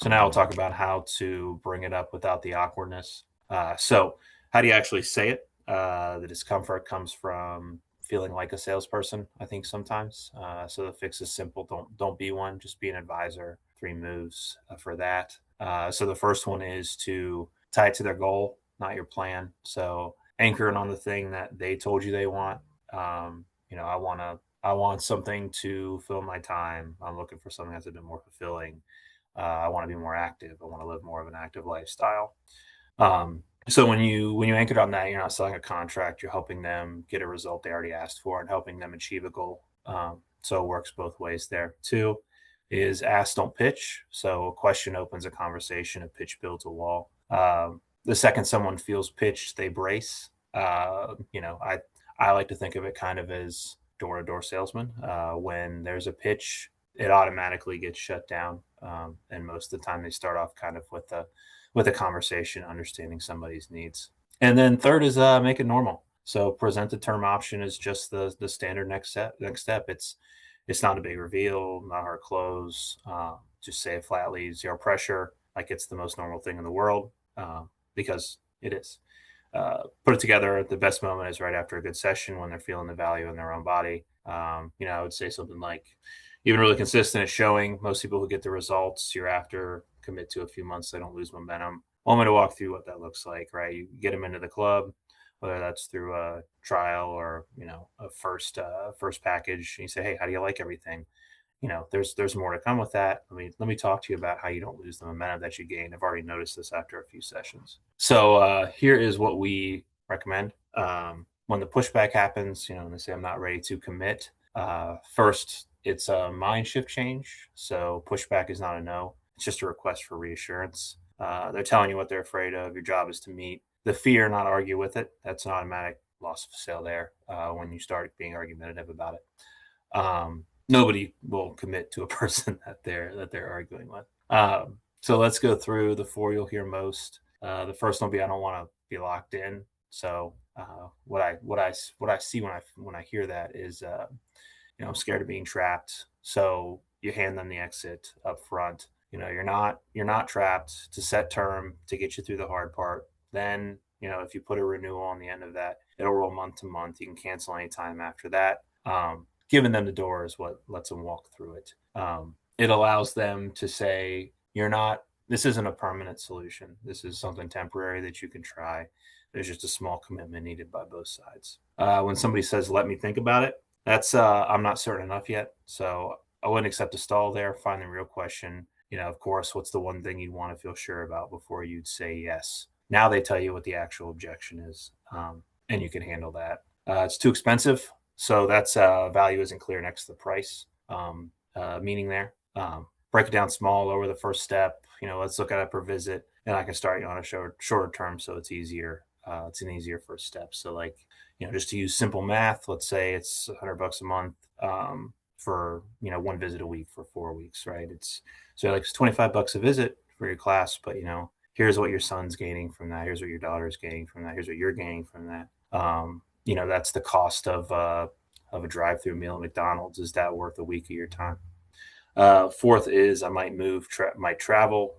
So now we'll talk about how to bring it up without the awkwardness. So how do you actually say it? The discomfort comes from feeling like a salesperson, I think sometimes. So the fix is simple. Don't be one. Just be an advisor. 3 moves for that. So the first one is to tie it to their goal, not your plan. So anchoring on the thing that they told you they want. I want something to fill my time. I'm looking for something that's a bit more fulfilling. I want to be more active. I want to live more of an active lifestyle. So when you anchored on that, you're not selling a contract. You're helping them get a result they already asked for and helping them achieve a goal. So it works both ways there. Two is ask, don't pitch. So a question opens a conversation. A pitch builds a wall. The second someone feels pitched, they brace. I like to think of it kind of as door to door salesman. When there's a pitch, it automatically gets shut down. And most of the time, they start off kind of with a conversation, understanding somebody's needs. And then third is make it normal. So present the term option as just the standard next step. It's not a big reveal, not hard close. Just say it flatly, zero pressure, like it's the most normal thing in the world, because it is. Put it together. The best moment is right after a good session when they're feeling the value in their own body. I would say something like, "You've been really consistent at showing. Most people who get the results you're after commit to a few months. They don't lose momentum." Want me to walk through what that looks like, right? You get them into the club, whether that's through a trial or a first package. And you say, "Hey, how do you like everything?" There's more to come with that. Let me talk to you about how you don't lose the momentum that you gain. I've already noticed this after a few sessions. So here is what we recommend. When the pushback happens, and they say I'm not ready to commit. First, it's a mind shift change. So pushback is not a no. It's just a request for reassurance. They're telling you what they're afraid of. Your job is to meet the fear, not argue with it. That's an automatic loss of sale there when you start being argumentative about it. Nobody will commit to a person that they're arguing with. So let's go through the four you'll hear most. The first one will be I don't want to be locked in. So what I see when I hear that is I'm scared of being trapped. So you hand them the exit up front. You're not trapped. To set term to get you through the hard part. Then if you put a renewal on the end of that, it'll roll month to month. You can cancel anytime after that. Giving them the door is what lets them walk through it. It allows them to say, this isn't a permanent solution. This is something temporary that you can try. There's just a small commitment needed by both sides. When somebody says, let me think about it, that's, I'm not certain enough yet. So I wouldn't accept a stall there. Find the real question. Of course, what's the one thing you'd want to feel sure about before you'd say yes? Now they tell you what the actual objection is, and you can handle that. It's too expensive. So that's value isn't clear next to the price, meaning there. Break it down small, lower the first step. Let's look at it per visit, and I can start you on a shorter term, so it's easier. It's an easier first step. So just to use simple math, let's say it's $100 a month for one visit a week for 4 weeks, right? It's $25 a visit for your class, but here's what your son's gaining from that. Here's what your daughter's gaining from that. Here's what you're gaining from that. That's the cost of a drive-through meal at McDonald's. Is that worth a week of your time? Fourth is I might might travel.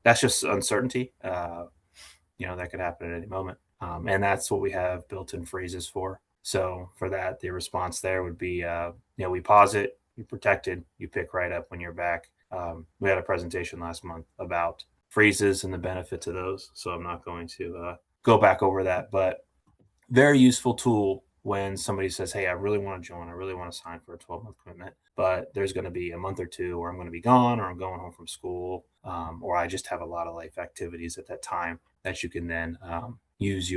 That's just uncertainty. That could happen at any moment. And that's what we have built-in phrases for. So for that, the response there would be, we pause it, you protect it, you pick right up when you're back. We had a presentation last month about phrases and the benefits of those. So I'm not going to go back over that, but very useful tool when somebody says, hey, I really want to join. I really want to sign for a 12-month commitment, but there's going to be a month or two where I'm going to be gone or I'm going home from school, or I just have a lot of life activities at that time that you can then use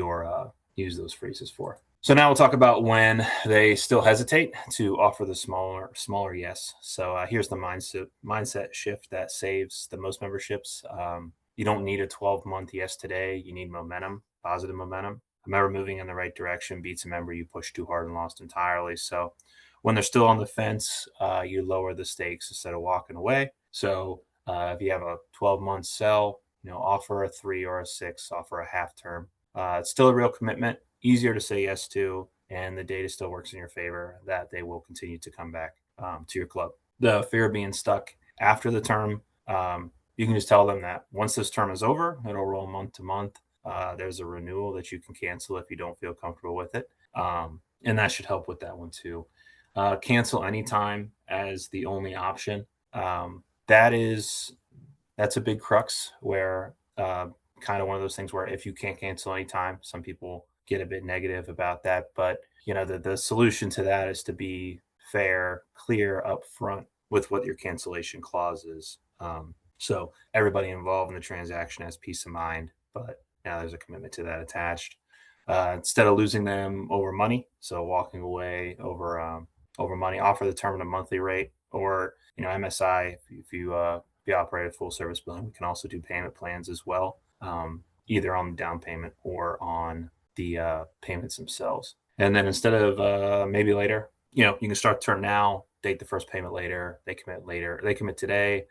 those phrases for. So now we'll talk about when they still hesitate to offer the smaller yes. So here's the mindset shift that saves the most memberships. You don't need a 12-month yes today. You need momentum, positive momentum. A member moving in the right direction beats a member you pushed too hard and lost entirely. So when they're still on the fence, you lower the stakes instead of walking away. So if you have a 12-month sell, offer a 3 or a 6, offer a half term. It's still a real commitment, easier to say yes to, and the data still works in your favor that they will continue to come back to your club. The fear of being stuck after the term, you can just tell them that once this term is over, it'll roll month to month. There's a renewal that you can cancel if you don't feel comfortable with it. And that should help with that one too. Cancel anytime as the only option. That's a big crux where kind of one of those things where if you can't cancel anytime, some people get a bit negative about that. But the solution to that is to be fair, clear up front with what your cancellation clause is. So everybody involved in the transaction has peace of mind, but now there's a commitment to that attached. Instead of losing them over money, so walking away over money, offer the term at a monthly rate, or MSI. If you operate a full service billing, we can also do payment plans as well, either on the down payment or on the payments themselves. And then instead of maybe later, you can start the term now, date the first payment later. They commit today.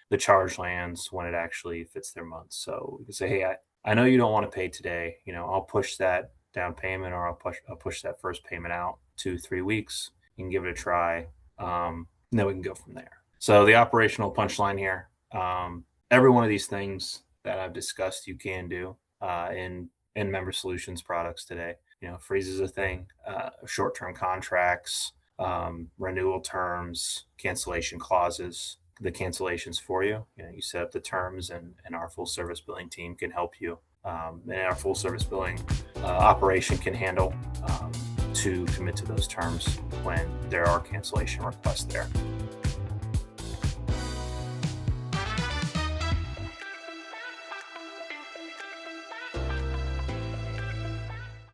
The charge lands when it actually fits their month. So you can say, hey, I know you don't want to pay today. I'll push that down payment, or I'll push that first payment out 2-3 weeks. You can give it a try. Then we can go from there. So the operational punchline here, every one of these things that I've discussed, you can do in Member Solutions products today. Freeze is a thing, short-term contracts, renewal terms, cancellation clauses, the cancellations for you. You set up the terms, and our full service billing team can help you. And our full service billing operation can handle to commit to those terms when there are cancellation requests there.